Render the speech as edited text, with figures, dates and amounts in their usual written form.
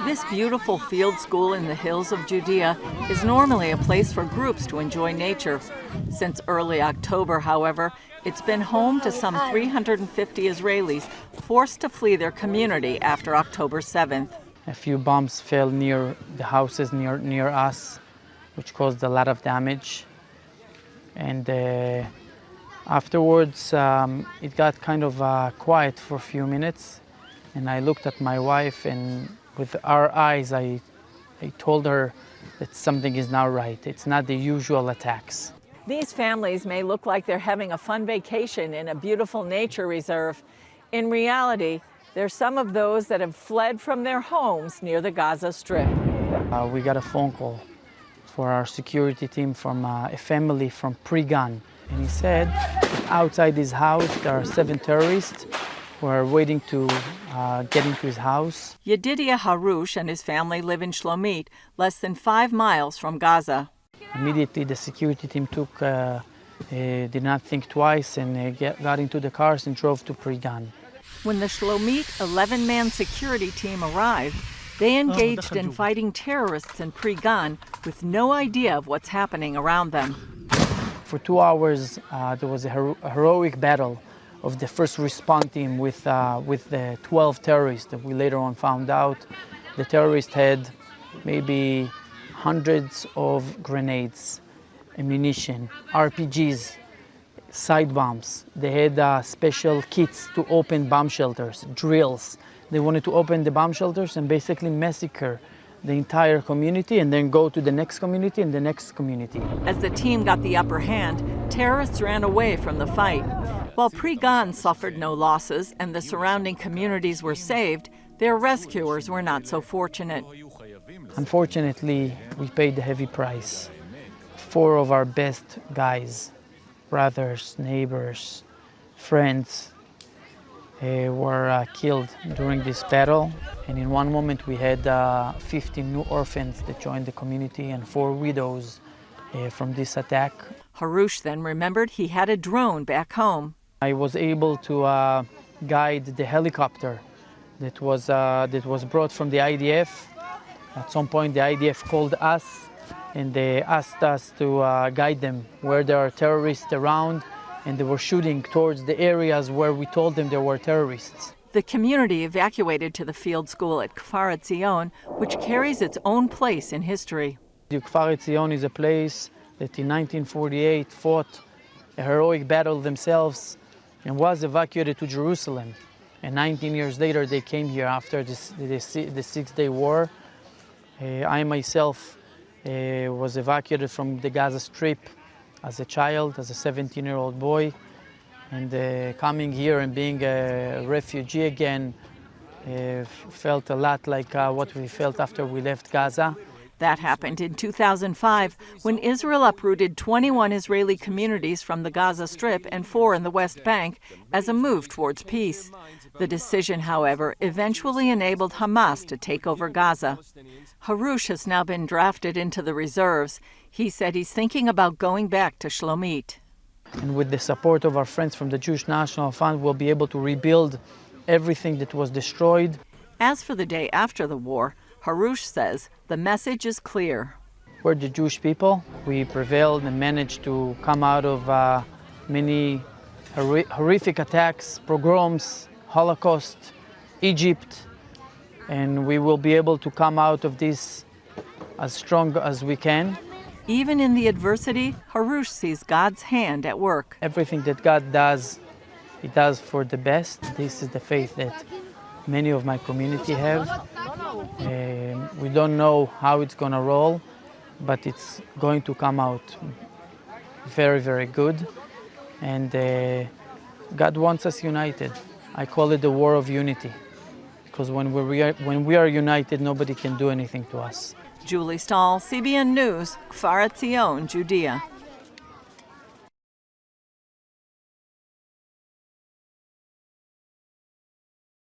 This beautiful field school in the hills of Judea is normally a place for groups to enjoy nature. Since early October, however, it's been home to some 350 Israelis forced to flee their community after October 7th. A few bombs fell near the houses near us, which caused a lot of damage. And afterwards, it got kind of quiet for a few minutes. And I looked at my wife, and with our eyes, I told her that something is not right. It's not the usual attacks. These families may look like they're having a fun vacation in a beautiful nature reserve. In reality, they're some of those that have fled from their homes near the Gaza Strip. We got a phone call for our security team from a family from pre-gun. And he said that outside his house there are 7 terrorists who are waiting to get into his house. Yedidia Harush and his family live in Shlomit, less than 5 miles from Gaza. Immediately the security team did not think twice and got into the cars and drove to pre-gun. When the Shlomit 11-man security team arrived, they engaged in fighting terrorists in pre-gun with no idea of what's happening around them. For 2 hours, there was a heroic battle of the first response team with the 12 terrorists that we later on found out. The terrorists had maybe hundreds of grenades, ammunition, RPGs, side bombs. They had special kits to open bomb shelters, drills. They wanted to open the bomb shelters and basically massacre the entire community and then go to the next community and the next community. As the team got the upper hand, terrorists ran away from the fight. While pre-gun suffered no losses and the surrounding communities were saved, their rescuers were not so fortunate. Unfortunately, we paid the heavy price. 4 of our best guys, brothers, neighbors, friends, were killed during this battle. And in one moment we had 15 new orphans that joined the community and 4 widows from this attack. Harush then remembered he had a drone back home. I was able to guide the helicopter that was brought from the IDF. At some point the IDF called us and they asked us to guide them where there are terrorists around, and they were shooting towards the areas where we told them there were terrorists. The community evacuated to the field school at KFAR ETZION, which carries its own place in history. KFAR ETZION is a place that in 1948 fought a heroic battle themselves and was evacuated to Jerusalem. And 19 years later they came here after the 6-day war. I myself was evacuated from the Gaza Strip as a child, as a 17-year-old boy, and coming here and being a refugee again felt a lot like what we felt after we left Gaza. That happened in 2005 when Israel uprooted 21 Israeli communities from the Gaza Strip and 4 in the West Bank as a move towards peace. The decision, however, eventually enabled Hamas to take over Gaza. Harush has now been drafted into the reserves. He said he's thinking about going back to Shlomit. And with the support of our friends from the Jewish National Fund, we'll be able to rebuild everything that was destroyed. As for the day after the war, Harush says the message is clear. We're the Jewish people. We prevailed and managed to come out of many horrific attacks, pogroms, Holocaust, Egypt, and we will be able to come out of this as strong as we can. Even in the adversity, Harush sees God's hand at work. Everything that God does, He does for the best. This is the faith that many of my community have. We don't know how it's going to roll, but it's going to come out very, very good. And God wants us united. I call it the war of unity, because when we are united, nobody can do anything to us. Julie Stahl, CBN News, KFAR ETZION, Judea.